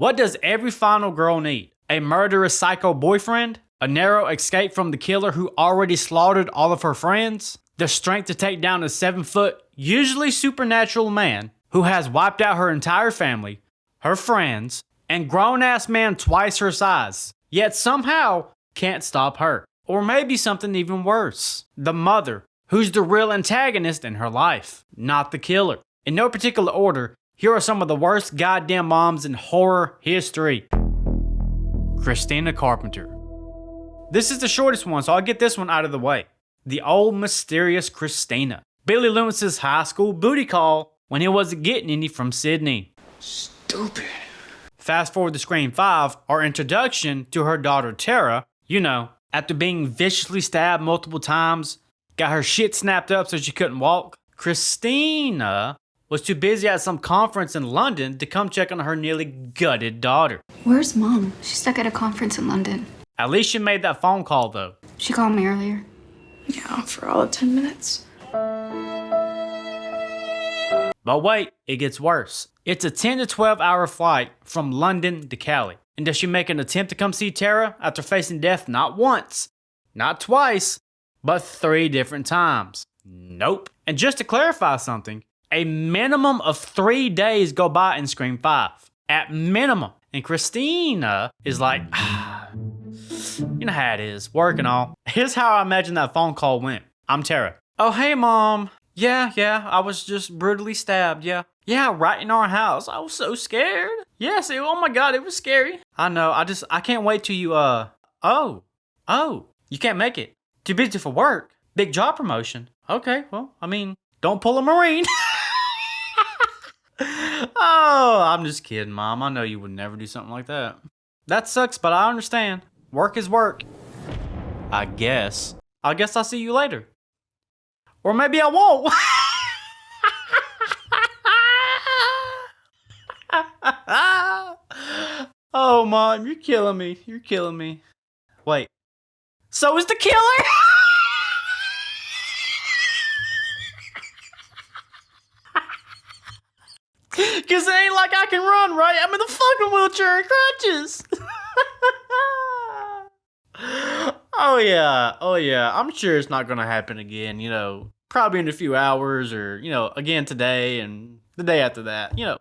What does every final girl need? A murderous psycho boyfriend? A narrow escape from the killer who already slaughtered all of her friends? The strength to take down a 7-foot, usually supernatural man who has wiped out her entire family, her friends, and grown-ass man twice her size, yet somehow can't stop her. Or maybe something even worse. The mother, who's the real antagonist in her life, not the killer. In no particular order, here are some of the worst goddamn moms in horror history. Christina Carpenter. This is the shortest one, so I'll get this one out of the way. The old mysterious Christina. Billy Loomis's high school booty call when he wasn't getting any from Sydney. Stupid. Fast forward to Scream 5, our introduction to her daughter Tara. You know, after being viciously stabbed multiple times, got her shit snapped up so she couldn't walk. Christina was too busy at some conference in London to come check on her nearly gutted daughter. Where's Mom? She's stuck at a conference in London. At least she made that phone call though. She called me earlier. Yeah, for all of 10 minutes. But wait, it gets worse. It's a 10 to 12 hour flight from London to Cali. And does she make an attempt to come see Tara after facing death not once, not twice, but 3 different times? Nope. And just to clarify something, a minimum of 3 days go by in Scream 5. At minimum. And Christina is like, you know how it is, work and all. Here's how I imagine that phone call went. I'm Tara. Oh, hey, Mom. Yeah, I was just brutally stabbed, yeah. Yeah, right in our house. I was so scared. Yes, oh my God, it was scary. I know, I can't wait till you, oh, you can't make it. Too busy for work. Big job promotion. Okay, well, I mean, don't pull a Marine. Oh, I'm just kidding, Mom. I know you would never do something like that. That sucks, but I understand. Work is work. I guess I'll see you later. Or maybe I won't. Oh, Mom, you're killing me. You're killing me. Wait. So is the killer? Because it ain't like I can run, right? I'm in the fucking wheelchair and crutches. Oh yeah. I'm sure it's not gonna happen again, you know. Probably in a few hours or, you know, again today and the day after that, you know.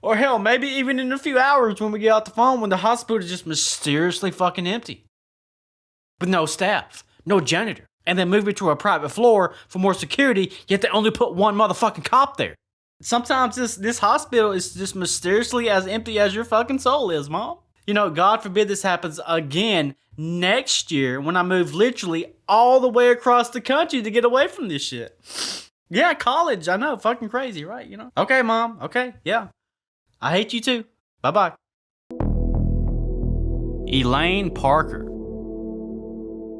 Or hell, maybe even in a few hours when we get off the phone when the hospital is just mysteriously fucking empty. With no staff, no janitor, and then move it to a private floor for more security, yet they only put one motherfucking cop there. Sometimes this hospital is just mysteriously as empty as your fucking soul is, Mom. You know, God forbid this happens again next year when I move literally all the way across the country to get away from this shit. Yeah, college, I know, fucking crazy, right? You know. Okay, Mom, okay, yeah. I hate you too. Bye-bye. Elaine Parker.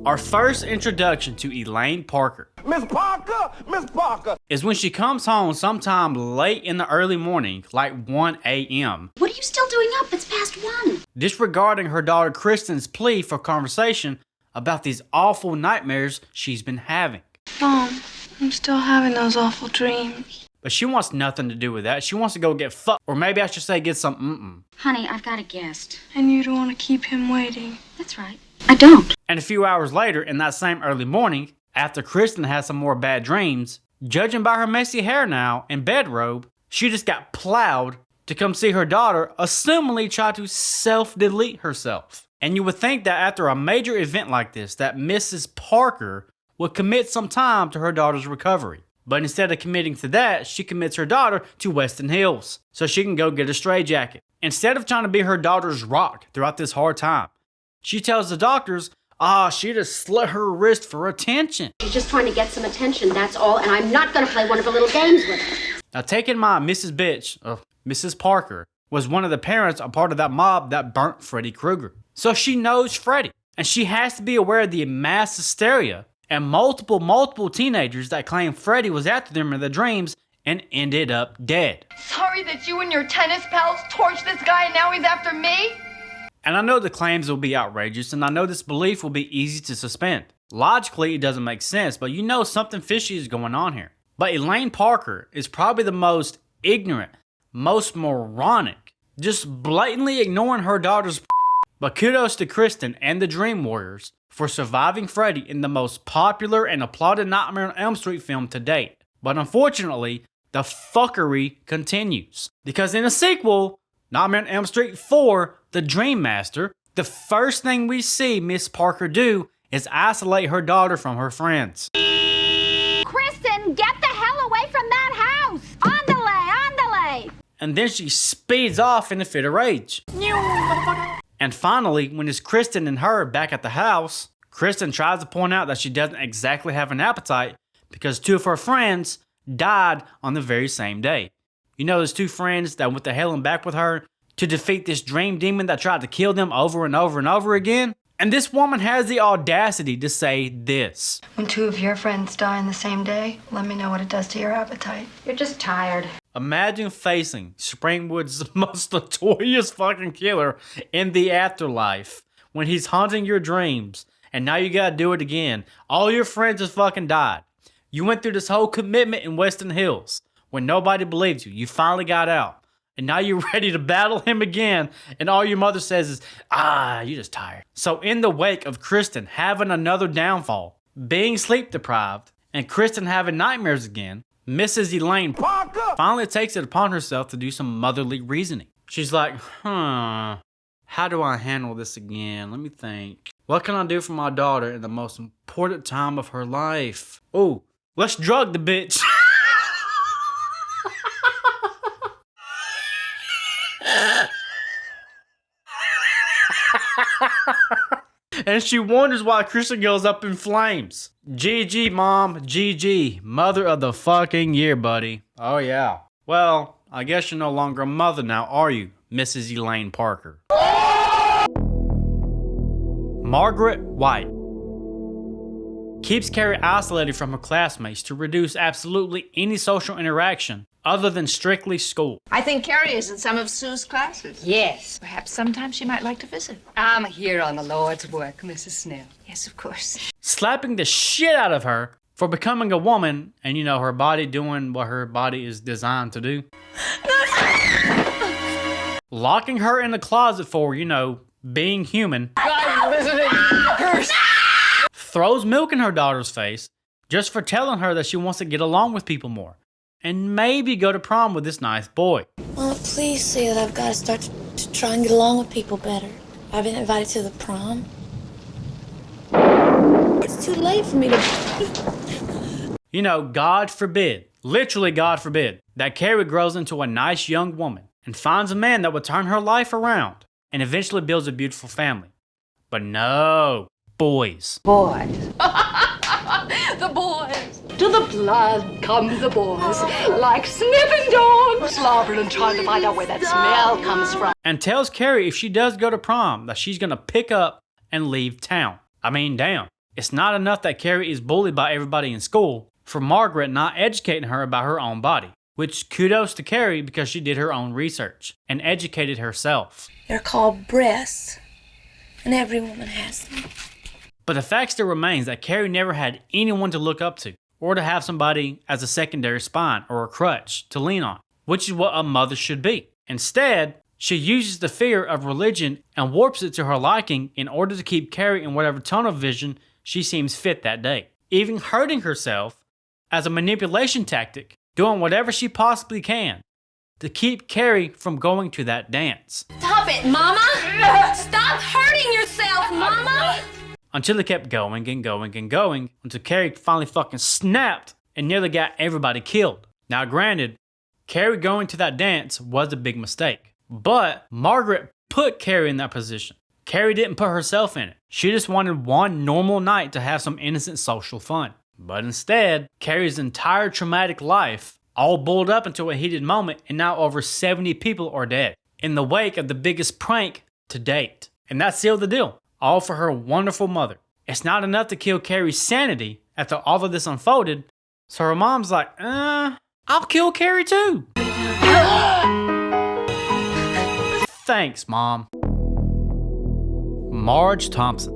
Our first introduction to Elaine Parker. Miss Parker! Is when she comes home sometime late in the early morning, like 1 a.m. What are you still doing up? It's past 1. Disregarding her daughter Kristen's plea for conversation about these awful nightmares she's been having. Mom, I'm still having those awful dreams. But she wants nothing to do with that. She wants to go get fucked. Or maybe I should say get some Honey, I've got a guest. And you don't want to keep him waiting. That's right. I don't. And a few hours later, in that same early morning, after Kristen had some more bad dreams, judging by her messy hair now and bedrobe, she just got plowed to come see her daughter, assumingly try to self-delete herself. And you would think that after a major event like this, that Mrs. Parker would commit some time to her daughter's recovery. But instead of committing to that, she commits her daughter to Weston Hills so she can go get a straitjacket. Instead of trying to be her daughter's rock throughout this hard time, she tells the doctors, she just slit her wrist for attention. She's just trying to get some attention, that's all, and I'm not gonna play one of her little games with her. Now take in mind, Mrs. Parker was one of the parents a part of that mob that burnt Freddy Krueger. So she knows Freddy, and she has to be aware of the mass hysteria and multiple teenagers that claim Freddy was after them in their dreams and ended up dead. Sorry that you and your tennis pals torched this guy and now he's after me? And I know the claims will be outrageous, and I know this belief will be easy to suspend. Logically, it doesn't make sense, but you know something fishy is going on here. But Elaine Parker is probably the most ignorant, most moronic, just blatantly ignoring her daughter's. But kudos to Kristen and the Dream Warriors for surviving Freddy in the most popular and applauded Nightmare on Elm Street film to date. But unfortunately, the fuckery continues. Because in a sequel, Nightmare on Elm Street 4, The Dream Master, the first thing we see Miss Parker do is isolate her daughter from her friends. Kristen, get the hell away from that house! Andale! And then she speeds off in a fit of rage. And finally, when it's Kristen and her back at the house, Kristen tries to point out that she doesn't exactly have an appetite because two of her friends died on the very same day. You know those two friends that went to hell and back with her to defeat this dream demon that tried to kill them over and over and over again? And this woman has the audacity to say this. When two of your friends die in the same day, let me know what it does to your appetite. You're just tired. Imagine facing Springwood's most notorious fucking killer in the afterlife when he's haunting your dreams and now you gotta do it again. All your friends just fucking died. You went through this whole commitment in Weston Hills when nobody believed you. You finally got out. And now you're ready to battle him again and all your mother says is, you're just tired. So in the wake of Kristen having another downfall, being sleep deprived, and Kristen having nightmares again, Mrs. Elaine Parker finally takes it upon herself to do some motherly reasoning. She's like, how do I handle this again? Let me think. What can I do for my daughter in the most important time of her life? Oh, let's drug the bitch. And she wonders why Kristen goes up in flames. GG, Mom. GG. Mother of the fucking year, buddy. Oh, yeah. Well, I guess you're no longer a mother now, are you, Mrs. Elaine Parker? Margaret White keeps Carrie isolated from her classmates to reduce absolutely any social interaction other than strictly school. I think Carrie is in some of Sue's classes. Yes. Perhaps sometime she might like to visit. I'm here on the Lord's work, Mrs. Snell. Yes, of course. Slapping the shit out of her for becoming a woman and, her body doing what her body is designed to do. Locking her in the closet for, being human. God, visiting curse. Throws milk in her daughter's face just for telling her that she wants to get along with people more. And maybe go to prom with this nice boy. Well, please see that I've got to start to try and get along with people better. I've been invited to the prom. It's too late for me to... God forbid, literally God forbid, that Carrie grows into a nice young woman and finds a man that would turn her life around and eventually builds a beautiful family. But no, boys. Boys. The boys. To the blood come the boys, like sniffing dogs, slobbering and trying to find out where that smell comes from. And tells Carrie if she does go to prom that she's gonna pick up and leave town. I mean, damn. It's not enough that Carrie is bullied by everybody in school for Margaret not educating her about her own body. Which kudos to Carrie because she did her own research and educated herself. They're called breasts, and every woman has them. But the fact still remains that Carrie never had anyone to look up to, or to have somebody as a secondary spine or a crutch to lean on, which is what a mother should be. Instead, she uses the fear of religion and warps it to her liking in order to keep Carrie in whatever tunnel vision she seems fit that day, even hurting herself as a manipulation tactic, doing whatever she possibly can to keep Carrie from going to that dance. Stop it, Mama! Stop hurting yourself, Mama! Until it kept going and going and going until Carrie finally fucking snapped and nearly got everybody killed. Now granted, Carrie going to that dance was a big mistake, but Margaret put Carrie in that position. Carrie didn't put herself in it. She just wanted one normal night to have some innocent social fun. But instead, Carrie's entire traumatic life all built up into a heated moment and now over 70 people are dead in the wake of the biggest prank to date. And that sealed the deal. All for her wonderful mother. It's not enough to kill Carrie's sanity after all of this unfolded, so her mom's like, I'll kill Carrie too. Thanks, Mom. Marge Thompson.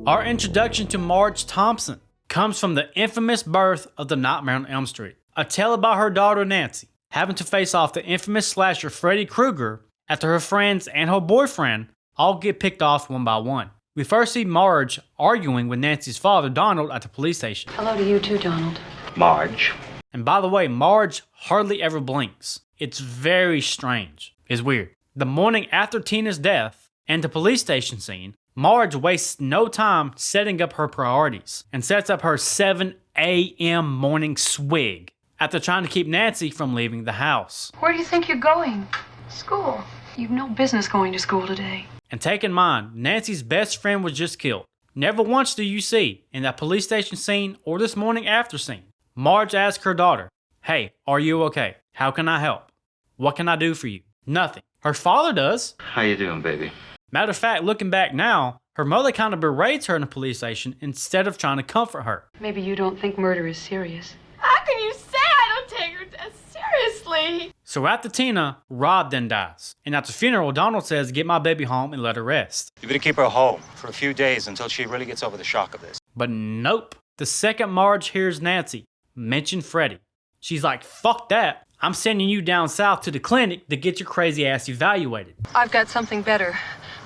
Our introduction to Marge Thompson comes from the infamous birth of the Nightmare on Elm Street, a tale about her daughter Nancy, having to face off the infamous slasher Freddy Krueger after her friends and her boyfriend all get picked off one by one. We first see Marge arguing with Nancy's father, Donald, at the police station. Hello to you too, Donald. Marge. And by the way, Marge hardly ever blinks. It's very strange. It's weird. The morning after Tina's death and the police station scene, Marge wastes no time setting up her priorities and sets up her 7 a.m. morning swig after trying to keep Nancy from leaving the house. Where do you think you're going? School. You've no business going to school today. And take in mind, Nancy's best friend was just killed. Never once do you see, in that police station scene or this morning after scene, Marge asks her daughter, "Hey, are you okay? How can I help? What can I do for you?" Nothing. Her father does. How you doing, baby? Matter of fact, looking back now, her mother kind of berates her in the police station instead of trying to comfort her. Maybe you don't think murder is serious. How can you say I don't take her death seriously? So after Tina, Rob then dies. And at the funeral, Donald says, "Get my baby home and let her rest." You better keep her home for a few days until she really gets over the shock of this. But nope. The second Marge hears Nancy mention Freddy, she's like, "Fuck that. I'm sending you down south to the clinic to get your crazy ass evaluated." I've got something better.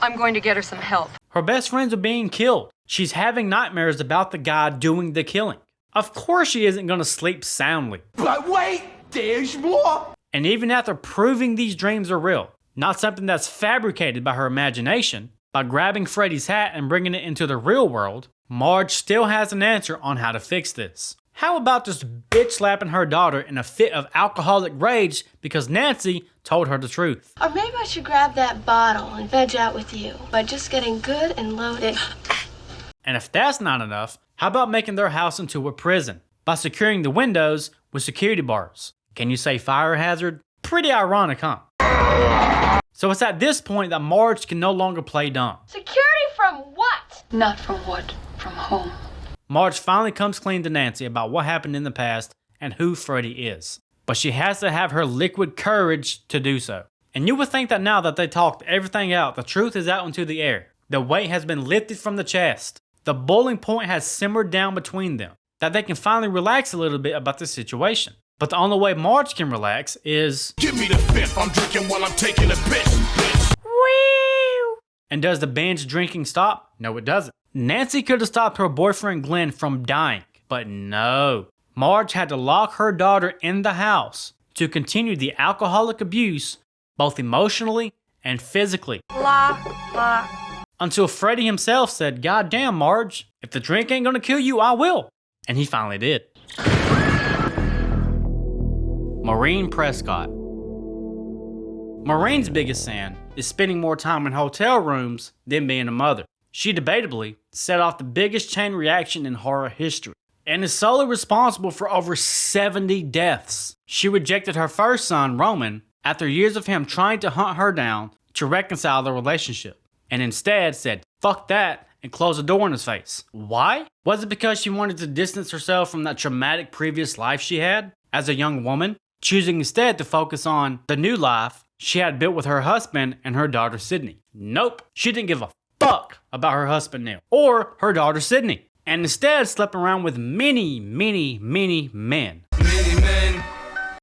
I'm going to get her some help. Her best friends are being killed. She's having nightmares about the guy doing the killing. Of course she isn't going to sleep soundly. But wait, there's more. And even after proving these dreams are real, not something that's fabricated by her imagination, by grabbing Freddy's hat and bringing it into the real world, Marge still has an answer on how to fix this. How about just bitch slapping her daughter in a fit of alcoholic rage because Nancy told her the truth? Or maybe I should grab that bottle and veg out with you by just getting good and loaded. And if that's not enough, how about making their house into a prison by securing the windows with security bars? Can you say fire hazard? Pretty ironic, huh? So it's at this point that Marge can no longer play dumb. Security from what? Not from what? From home. Marge finally comes clean to Nancy about what happened in the past and who Freddy is. But she has to have her liquid courage to do so. And you would think that now that they talked everything out, the truth is out into the air. The weight has been lifted from the chest. The boiling point has simmered down between them. That they can finally relax a little bit about the situation. But the only way Marge can relax is... Give me the fifth, I'm drinking while I'm taking a piss. Woo! And does the binge drinking stop? No, it doesn't. Nancy could have stopped her boyfriend Glenn from dying, but no. Marge had to lock her daughter in the house to continue the alcoholic abuse, both emotionally and physically. Blah, blah. Until Freddy himself said, "God damn, Marge, if the drink ain't gonna kill you, I will." And he finally did. Maureen Prescott. Maureen's biggest sin is spending more time in hotel rooms than being a mother. She debatably set off the biggest chain reaction in horror history and is solely responsible for over 70 deaths. She rejected her first son, Roman, after years of him trying to hunt her down to reconcile the relationship, and instead said, "Fuck that," and closed the door in his face. Why? Was it because she wanted to distance herself from that traumatic previous life she had as a young woman, choosing instead to focus on the new life she had built with her husband and her daughter Sydney? Nope. She didn't give a fuck about her husband Neil or her daughter Sydney, and instead slept around with many men. Many men.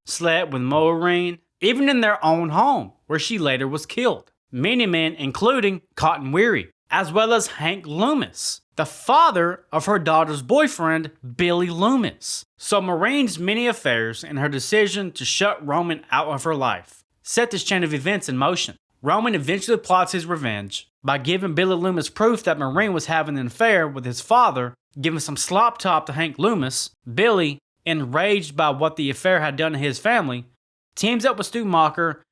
Slept with Maureen, even in their own home, where she later was killed. Many men, including Cotton Weary, as well as Hank Loomis, the father of her daughter's boyfriend, Billy Loomis. So Maureen's many affairs and her decision to shut Roman out of her life set this chain of events in motion. Roman eventually plots his revenge by giving Billy Loomis proof that Maureen was having an affair with his father, giving some slop top to Hank Loomis. Billy, enraged by what the affair had done to his family, teams up with Stu Macher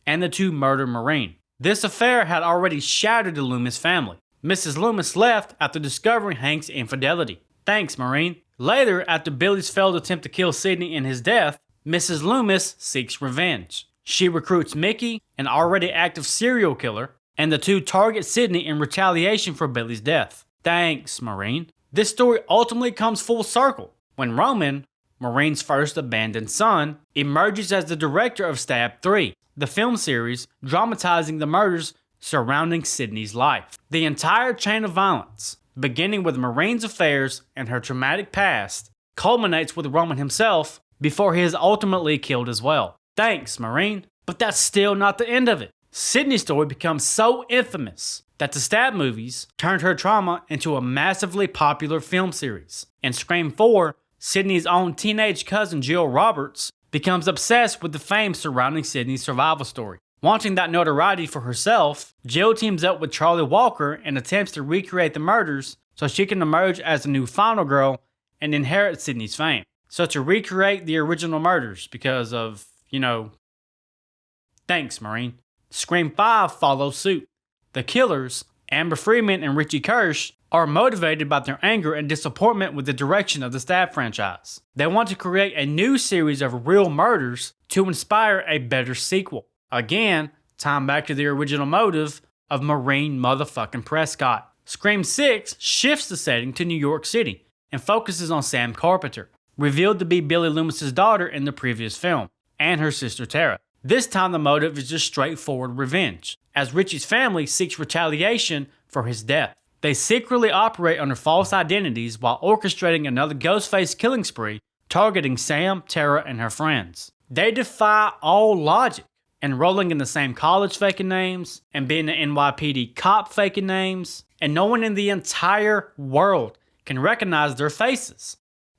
and the two murder Maureen. This affair had already shattered the Loomis family. Mrs. Loomis left after discovering Hank's infidelity. Thanks, Maureen. Later, after Billy's failed attempt to kill Sidney in his death, Mrs. Loomis seeks revenge. She recruits Mickey, an already active serial killer, and the two target Sidney in retaliation for Billy's death. Thanks, Maureen. This story ultimately comes full circle when Roman, Maureen's first abandoned son, emerges as the director of Stab 3, the film series dramatizing the murders surrounding Sidney's life. The entire chain of violence, beginning with Maureen's affairs and her traumatic past, culminates with Roman himself before he is ultimately killed as well. Thanks, Maureen. But that's still not the end of it. Sydney's story becomes so infamous that the Stab movies turned her trauma into a massively popular film series. In Scream 4, Sydney's own teenage cousin Jill Roberts becomes obsessed with the fame surrounding Sydney's survival story. Wanting that notoriety for herself, Jill teams up with Charlie Walker and attempts to recreate the murders so she can emerge as the new final girl and inherit Sydney's fame. So to recreate the original murders because of, thanks, Maureen. Scream 5 follows suit. The killers, Amber Freeman and Richie Kirsch, are motivated by their anger and disappointment with the direction of the Stab franchise. They want to create a new series of real murders to inspire a better sequel. Again, time back to the original motive of Maureen motherfucking Prescott. Scream 6 shifts the setting to New York City and focuses on Sam Carpenter, revealed to be Billy Loomis's daughter in the previous film, and her sister Tara. This time the motive is just straightforward revenge, as Richie's family seeks retaliation for his death. They secretly operate under false identities while orchestrating another Ghostface killing spree, targeting Sam, Tara, and her friends. They defy all logic, enrolling in the same college faking names, and being an NYPD cop faking names, and no one in the entire world can recognize their faces,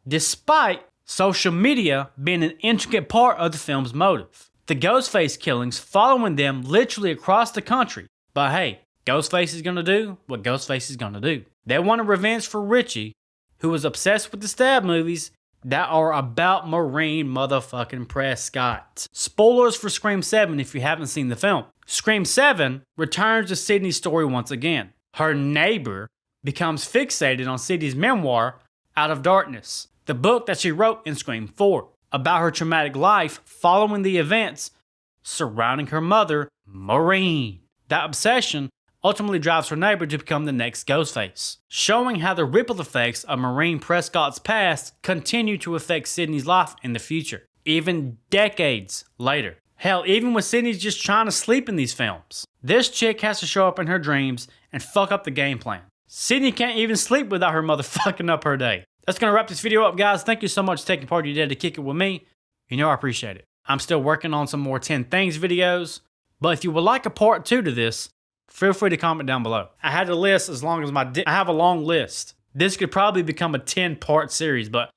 despite social media being an intricate part of the film's motive. The Ghostface killings following them literally across the country. But hey, Ghostface is gonna do what Ghostface is gonna do. They wanted revenge for Richie, who was obsessed with the Stab movies that are about Maureen motherfucking Prescott. Spoilers for Scream 7 if you haven't seen the film. Scream 7 returns to Sydney's story once again. Her neighbor becomes fixated on Sydney's memoir, Out of Darkness, the book that she wrote in Scream 4, about her traumatic life following the events surrounding her mother, Maureen. That obsession ultimately drives her neighbor to become the next Ghostface, showing how the ripple effects of Maureen Prescott's past continue to affect Sydney's life in the future, even decades later. Hell, even when Sydney's just trying to sleep in these films, this chick has to show up in her dreams and fuck up the game plan. Sydney can't even sleep without her mother fucking up her day. That's going to wrap this video up, guys. Thank you so much for taking part of your day to kick it with me. You know I appreciate it. I'm still working on some more 10 Things videos, but if you would like a part 2 to this, feel free to comment down below. I had a list as long as I have a long list. This could probably become a 10-part series, but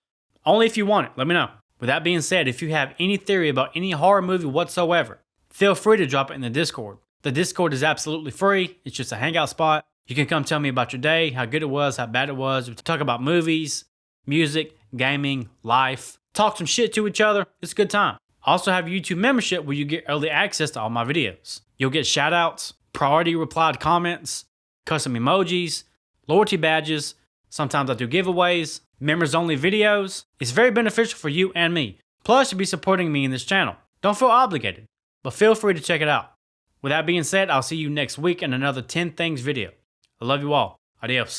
only if you want it. Let me know. With that being said, if you have any theory about any horror movie whatsoever, feel free to drop it in the Discord. The Discord is absolutely free. It's just a hangout spot. You can come tell me about your day, how good it was, how bad it was. We talk about movies, music, gaming, life. Talk some shit to each other. It's a good time. I also have a YouTube membership where you get early access to all my videos. You'll get shoutouts, priority replied comments, custom emojis, loyalty badges. Sometimes I do giveaways, members only videos. It's very beneficial for you and me. Plus, you'll be supporting me in this channel. Don't feel obligated, but feel free to check it out. With that being said, I'll see you next week in another 10 Things video. I love you all. Adios.